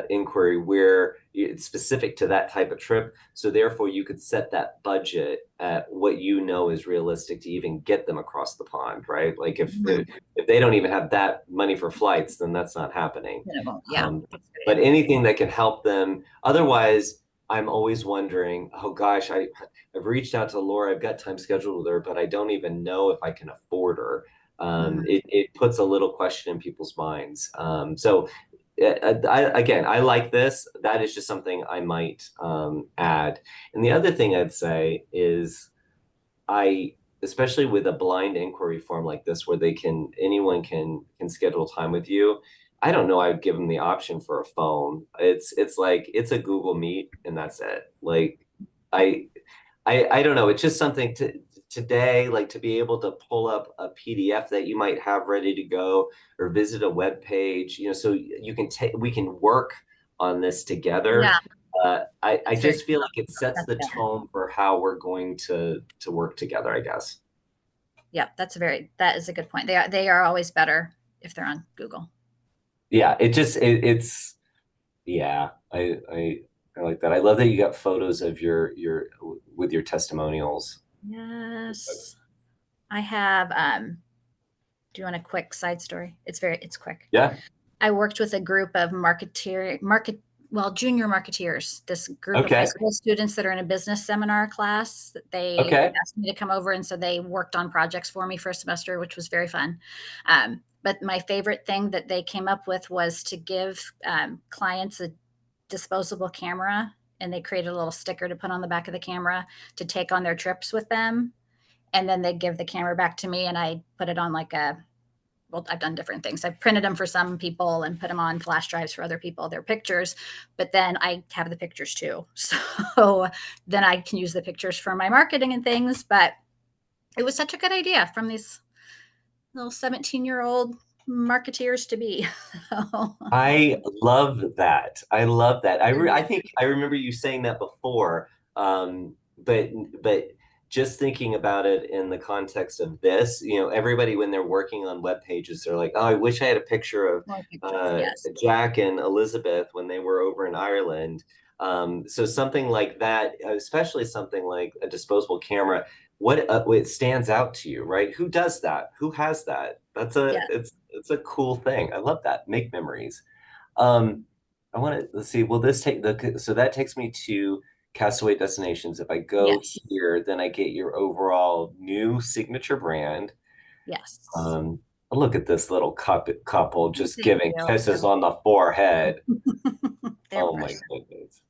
inquiry where it's specific to that type of trip. So therefore, you could set that budget at what you know is realistic to even get them across the pond, right? Like Mhm. if they don't even have that money for flights, then that's not happening. Minimal. Yeah. Um, That's a good but idea. anything that can help them. Otherwise, I'm always wondering, oh gosh, I've reached out to Laura, I've got time scheduled with her, but I don't even know if I can afford her. Mhm. It puts a little question in people's minds. So again, I like this. That is just something I might add. And the other thing I'd say is I, especially with a blind inquiry form like this, where anyone can schedule time with you. I don't know. I'd give them the option for a phone. It's like it's a Google Meet and that's it. Like I I don't know. It's just something today, like to be able to pull up a PDF that you might have ready to go or visit a web page, so you can take we can work on this together. Yeah, I that's very just feel like it sets that's the good. tone for how we're going to work together, I guess. Yeah, that is a good point. They are always better if they're on Google. Yeah, it's yeah, I like that. I love that you got photos of your with your testimonials. Yes. I have do you want a quick side story? It's quick. Yeah. I worked with a group of junior marketeers, this group of high Okay. school students that are in a business seminar class. They Okay. asked me to come over, and so they worked on projects for me for a semester, which was very fun. But my favorite thing that they came up with was to give clients a disposable camera, and they created a little sticker to put on the back of the camera to take on their trips with them. And then they give the camera back to me, and I put it on like a well, I've done different things. I've printed them for some people and put them on flash drives for other people, their pictures, but then I have the pictures too. So then I can use the pictures for my marketing and things. But it was such a good idea from these little 17-year-old marketeers to be. So, I love that. I love that. I yeah. think I remember you saying that before. But just thinking about it in the context of this, everybody when they're working on web pages, they're like, "Oh, I wish I had a picture of More pictures. Yes. Jack and Elizabeth when they were over in Ireland." So something like that, especially something like a disposable camera, what stands out to you, right? Who does that? Who has that? Yeah. It's a cool thing. I love that. Make memories. Um, I want to let's see. Will this take the so that takes me to Castaway Destinations. If I go Yes. here, then I get your overall new signature brand. Yes. Um, Look at this little couple Well, just thank giving you. kisses on the forehead. They're Oh my precious. goodness.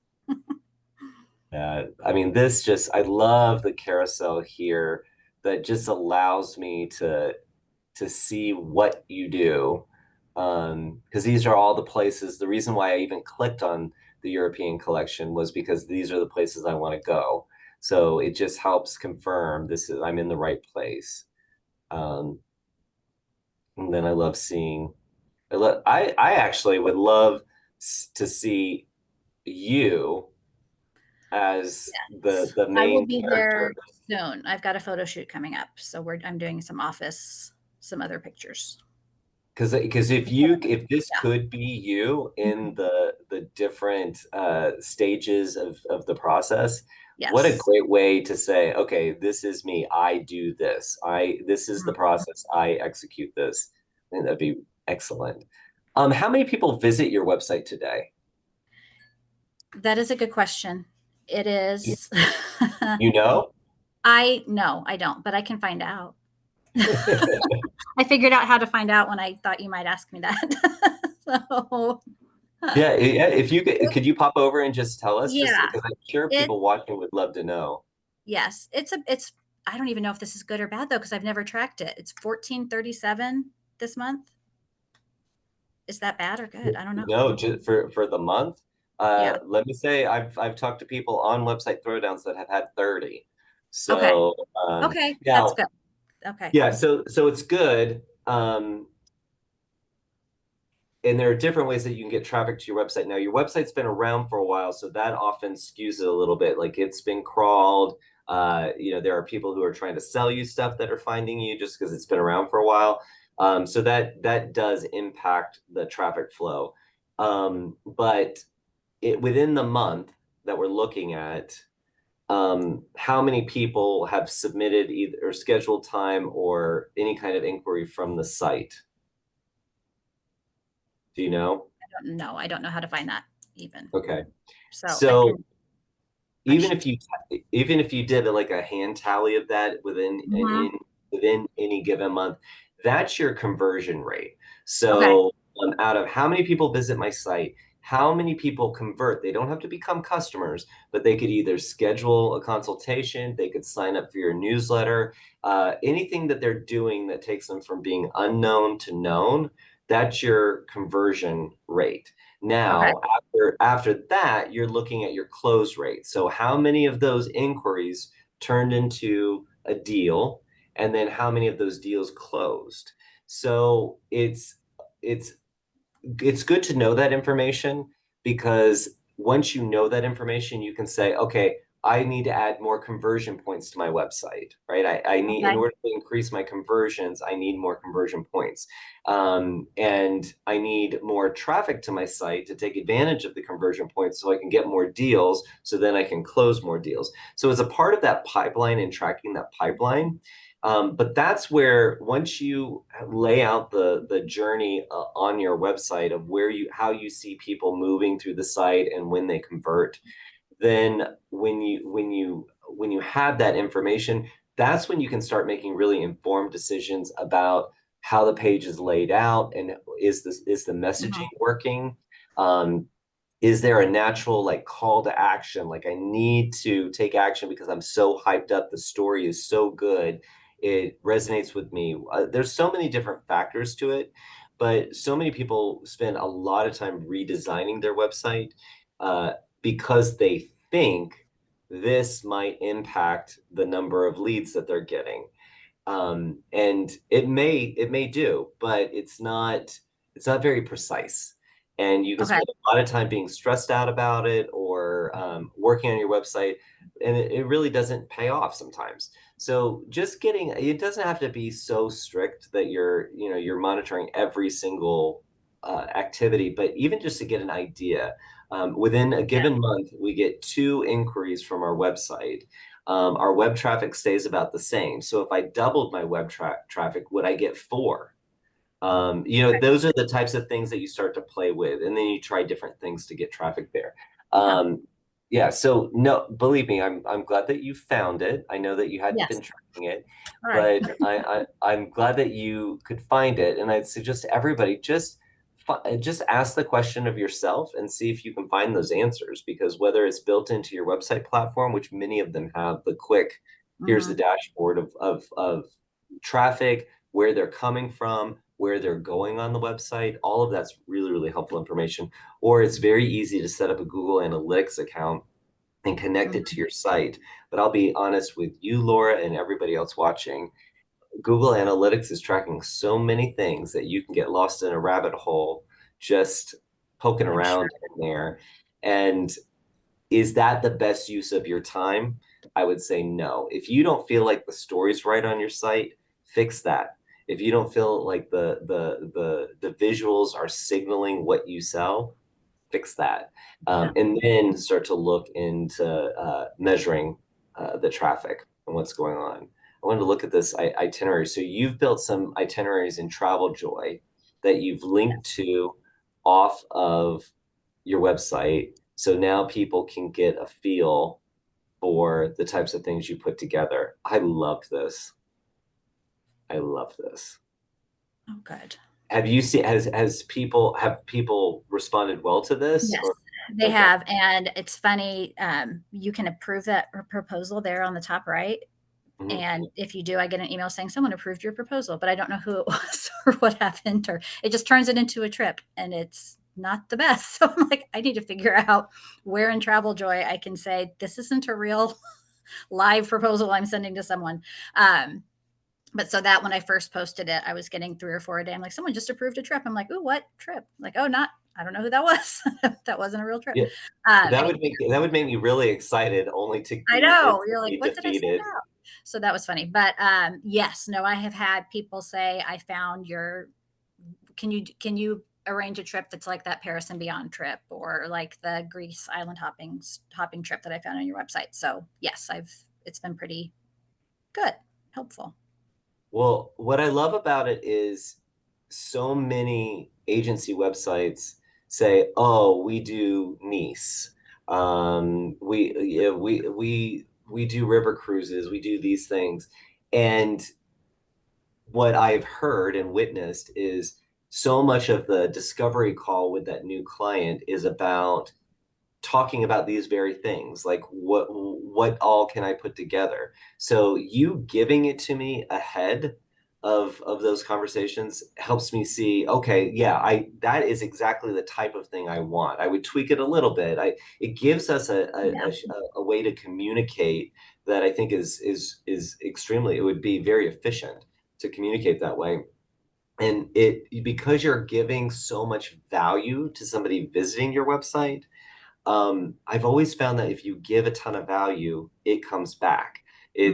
I mean, I love the carousel here that just allows me to see what you do. Because these are all the places. The reason why I even clicked on the European collection was because these are the places I want to go. So it just helps confirm I'm in the right place. Um, and then I love seeing. I actually would love to see you as Yes. the I will main be character. there soon. I've got a photo shoot coming up, so I'm doing some other pictures. Because if this Yeah. could be you in Mhm. the different stages of the process, what a Yes. great way to say, okay, this is me. I do this. This is the Mhm. process. I execute this. I think that'd be excellent. How many people visit your website today? That is a good question. It You, is. you know? I no, I don't, but I can find out. I figured out how to find out when I thought you might ask me that. So, Yeah. If could you pop over and just tell us, just yeah, because I'm sure it people watching would love to know. yes, it's I don't even know if this is good or bad though because I've never tracked it. It's 1437 this month. Is that bad or good? I don't know. No, just for the month. Yeah. Let me say I've talked to people on website throwdowns that have had 30. Okay. So Okay. That's now good. Okay. yeah, so it's good. And there are different ways that you can get traffic to your website. Now, your website's been around for a while, so that often skews it a little bit. Like it's been crawled. There are people who are trying to sell you stuff that are finding you just because it's been around for a while. So that does impact the traffic flow. But within the month that we're looking at, how many people have submitted either or scheduled time or any kind of inquiry from the site? Do you know? I don't know. I don't know how to find that even. Okay. So I So can I even should if you even if you did like a hand tally of that Mhm. within any given month, that's your conversion rate. Okay. So out of how many people visit my site, how many people convert? They don't have to become customers, but they could either schedule a consultation, they could sign up for your newsletter, anything that they're doing that takes them from being unknown to known. That's your conversion rate. Okay. Now, after that, you're looking at your close rate. So how many of those inquiries turned into a deal and then how many of those deals closed. So it's it's good to know that information because once you know that information, you can say, okay, I need to add more conversion points to my website, right? I need, in Okay. order to increase my conversions, I need more conversion points. And I need more traffic to my site to take advantage of the conversion points so I can get more deals, so then I can close more deals. So as a part of that pipeline and tracking that pipeline, but that's where once you lay out the journey on your website of where you how you see people moving through the site and when they convert, then when you have that information, that's when you can start making really informed decisions about how the page is laid out and is the messaging Mhm. working? Um, is there a natural like call to action? Like I need to take action because I'm so hyped up. The story is so good. It resonates with me. There's so many different factors to it, but so many people spend a lot of time redesigning their website uh, because they think this might impact the number of leads that they're getting, and it may do, but it's not very precise, and you can Okay. spend a lot of time being stressed out about it or working on your website, and it really doesn't pay off sometimes. So just getting it doesn't have to be so strict that you're monitoring every single activity, but even just to get an idea. Within a Yeah. given month, we get 2 inquiries from our website. Our web traffic stays about the same. So if I doubled my traffic, would I get 4? Okay. Those are the types of things that you start to play with, and then you try different things to get traffic there. Yeah. Yeah, so no, believe me, I'm glad that you found it. I know that you hadn't Yes. been tracking it, All right. but I'm glad that you could find it. And I'd suggest to everybody just ask the question of yourself and see if you can find those answers. Because whether it's built into your website platform, which many of them have, the quick, here's the Hmm. dashboard of traffic, where they're coming from, where they're going on the website. All of that's really, really helpful information. Or it's very easy to set up a Google Analytics account and connect it to Hmm. your site. But I'll be honest with you, Laura, and everybody else watching. Google Analytics is tracking so many things that you can get lost in a rabbit hole just poking I'm sure. around in there. And is that the best use of your time? I would say no. If you don't feel like the story's right on your site, fix that. If you don't feel like the visuals are signaling what you sell, fix that. Yeah. And then start to look into measuring the traffic and what's going on. I wanted to look at this itinerary. So you've built some itineraries in Travel Joy that you've linked to off of your website. So now people can get a feel for the types of things you put together. I love this. I love this. Oh, good. Have you seen have people responded well to this Yes, or they okay. have, and it's funny, you can approve that proposal there on the top right, Mhm. and if you do, I get an email saying, "Someone approved your proposal," but I don't know who it was or what happened, or it just turns it into a trip, and it's not the best. So I'm like, I need to figure out where in Travel Joy I can say, "This isn't a real live proposal I'm sending to someone." Um, but so that when I first posted it, I was getting 3 or 4 a day. I'm like, "Someone just approved a trip." I'm like, "Ooh, what trip?" Like, "Oh, not I don't know who that was." That wasn't a real trip. Yeah, Anyway, that would make me really excited, only to I be know. You're like, instantly "What did I send defeated. out?" So that was funny. But, yes, no, I have had people say, "I found your can you arrange a trip that's like that Paris and Beyond trip or like the Greece island hopping trip that I found on your website?" So, yes, I've it's been pretty good, helpful. Well, what I love about it is so many agency websites say, "Oh, we do Nice. We yeah, we do river cruises. We do these things." And what I've heard and witnessed is so much of the discovery call with that new client is about talking about these very things, like what all can I put together. So you giving it to me ahead of those conversations helps me see, okay, yeah, I that is exactly the type of thing I want. I would tweak it a little bit. I It gives us Yeah. a way to communicate that I think is extremely, it would be very efficient to communicate that way. And it, because you're giving so much value to somebody visiting your website, I've always found that if you give a ton of value, it comes back. Hmm.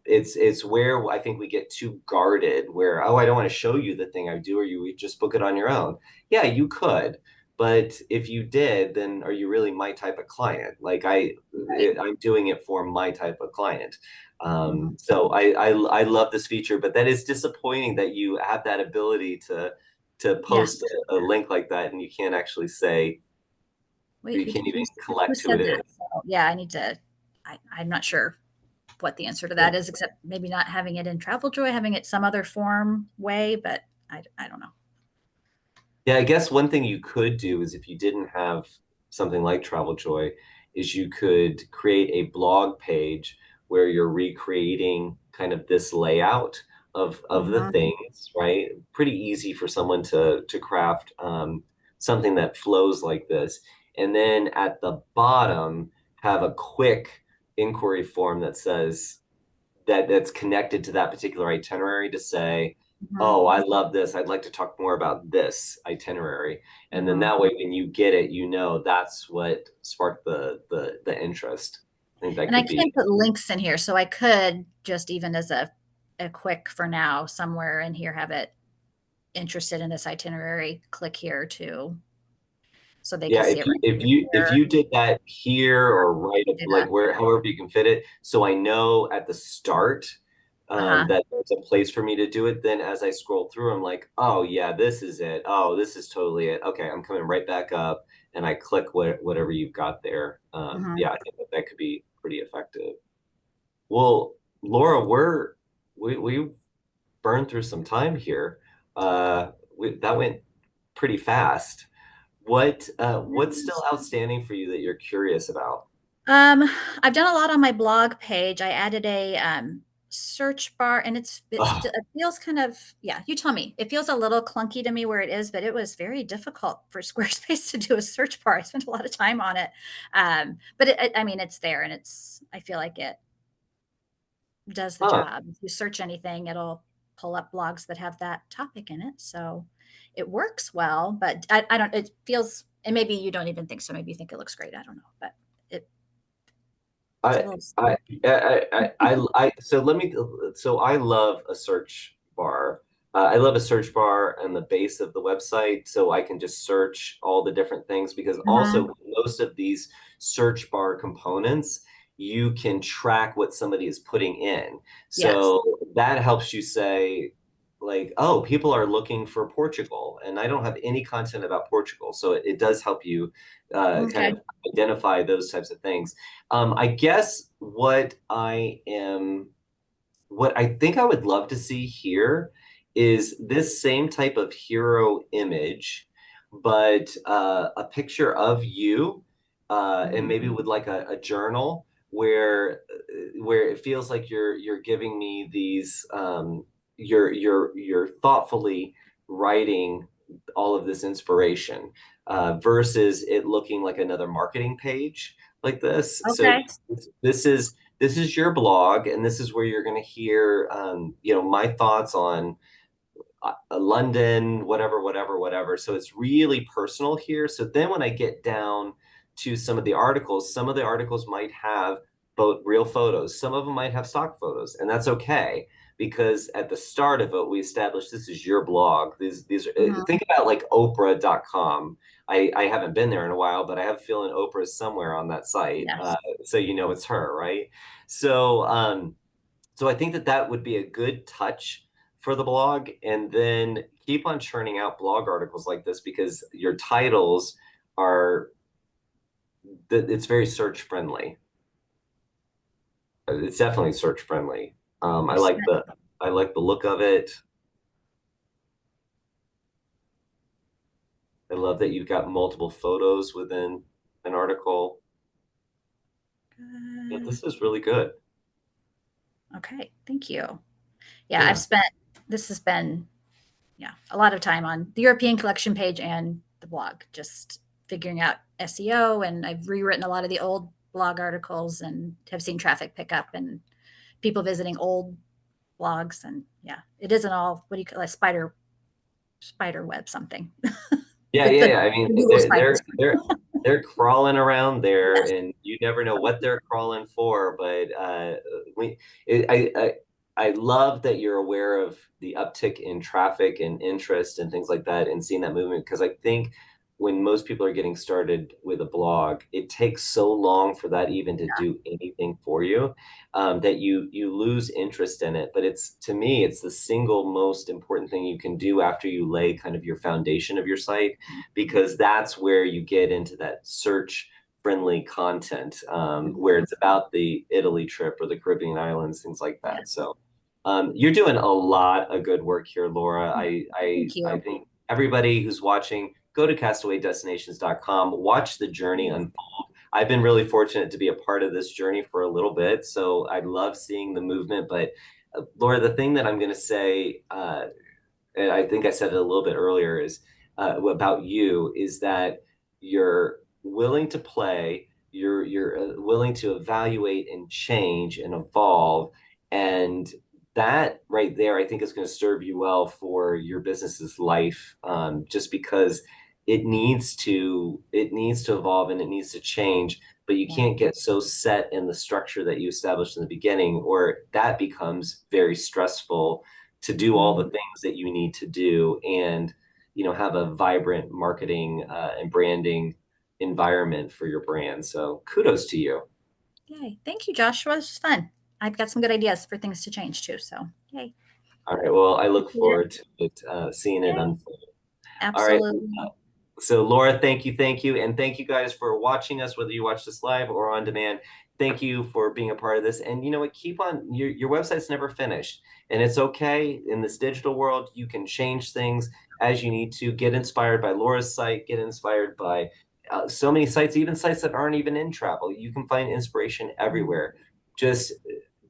It's where I think we get too guarded, where, oh, I don't want to show you the thing I do, or you would just book it on your own. Yeah, you could, but if you did, then are you really my type of client? Like Right. I'm doing it for my type of client. Hmm. So I love this feature, but that is disappointing that you have that ability to Yeah. post a link like that and you can't actually say, Wait, you who can't did even who collect who said it that? is. So, yeah, I need to. I'm not sure what the answer to Yeah. that is, except maybe not having it in Travel Joy, having it some other form way, but I don't know. Yeah, I guess one thing you could do is if you didn't have something like Travel Joy, is you could create a blog page where you're recreating kind of this layout of the Hmm. things, right? Pretty easy for someone to craft something that flows like this. And then at the bottom, have a quick inquiry form that says, that's connected to that particular itinerary, to say, Hmm. oh, I love this. I'd like to talk more about this itinerary. And then Hmm. that way, when you get it, you know that's what sparked the interest. I think that And I could be. can't put links in here, so I could just even as a quick for now somewhere in here have it interested in this itinerary. Click here too, so they can Yeah, see it right if here. you did that here or right I up, can do like that. where, however you can fit it, so I know at the start Uh huh. that there's a place for me to do it. Then as I scroll through, I'm like, oh yeah, this is it. Oh, this is totally it. Okay, I'm coming right back up, and I click whatever you've got there. Hmm. Yeah, I think that that could be pretty effective. Well, Laura, we burned through some time here. That went pretty fast. What's still outstanding for you that you're curious about? Um, I've done a lot on my blog page. I added a search bar, and Oh, it feels kind of, yeah. You tell me. It feels a little clunky to me where it is, but it was very difficult for Squarespace to do a search bar. I spent a lot of time on it, but I mean, it's there, and it's. I feel like it does the huh. job. If you search anything, it'll pull up blogs that have that topic in it, so it works well. But I don't. It feels, and maybe you don't even think so. Maybe you think it looks great. I don't know, but it it's a I, little. so let me, so I love a search bar. I love a search bar on the base of the website so I can just search all the different things, because also Mhm. most of these search bar components, you can track what somebody is putting in. Yes. So that helps you say, like, oh, people are looking for Portugal, and I don't have any content about Portugal. So it does help you kind Okay. of identify those types of things. I guess what I think I would love to see here is this same type of hero image, but a picture of you, and Mhm. maybe with like a journal where it feels like you're giving me these, you're thoughtfully writing all of this inspiration, versus it looking like another marketing page like this. So Okay. this is your blog, and this is where you're going to hear, my thoughts on London, whatever, whatever, whatever. So it's really personal here. So then when I get down to some of the articles might have both real photos, some of them might have stock photos, and that's okay, because at the start of it, we established this is your blog. These are, Mhm. think about like Oprah.com. I haven't been there in a while, but I have a feeling Oprah's somewhere on that site. Yes. So you know it's her, right? So so I think that that would be a good touch for the blog, and then keep on churning out blog articles like this, because your titles are, it's very search friendly. It's definitely search friendly. I've spent I like the look of it. I love that you've got multiple photos within an article. Yeah, good. this is really good. Okay. Thank you. Yeah, I've Yeah. spent this has been, yeah, a lot of time on the European collection page and the blog, just figuring out SEO. And I've rewritten a lot of the old blog articles and have seen traffic pick up and people visiting old blogs. And yeah, it isn't all, what do you call it, spider web something. Yeah, the, yeah, the, yeah. I mean, the Google spiders. they're crawling around there, Yes. and you never know what they're crawling for. But we, it, I love that you're aware of the uptick in traffic and interest and things like that, and seeing that movement. Because I think when most people are getting started with a blog, it takes so long for that even to do anything for you, that you lose interest in it. But it's, to me, it's the single most important thing you can do after you lay kind of your foundation of your site, because that's where you get into that search friendly content, where Mhm. it's about the Italy trip or the Caribbean islands, things like Yeah. that. So you're doing a lot of good work here, Laura. Thank I you. think everybody who's watching, go to castawaydestinations.com, watch the journey Yes. unfold. I've been really fortunate to be a part of this journey for a little bit, so I love seeing the movement. But Laura, the thing that I'm going to say, and I think I said it a little bit earlier, is about you, is that you're willing to play, you're willing to evaluate and change and evolve, and that right there, I think, is going to serve you well for your business's life, just because it needs to evolve and it needs to change. But you Yeah. can't get so set in the structure that you established in the beginning, or that becomes very stressful to do all the Mhm. things that you need to do, and have a vibrant marketing and branding environment for your brand. So kudos to you. Yay. Thank you, Joshua. This was fun. I've got some good ideas for things to change too. So, yay. All right, well, I look Appreciate it. forward to it, seeing it Yay. unfold. All right. Absolutely. So Laura, thank you, and thank you guys for watching us, whether you watch this live or on demand. Thank you for being a part of this. And you know what? Keep on, your website's never finished, and it's okay. In this digital world, you can change things as you need to. Get inspired by Laura's site. Get inspired by so many sites, even sites that aren't even in travel. You can find inspiration Mhm. everywhere. Just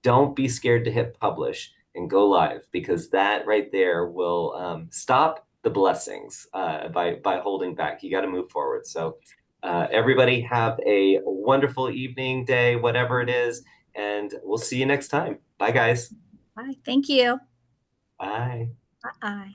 don't be scared to hit publish and go live, because that right there will stop the blessings by holding back. You got to move forward. So everybody have a wonderful evening, day, whatever it is, and we'll see you next time. Bye, guys. Bye. Thank you. Bye. Bye.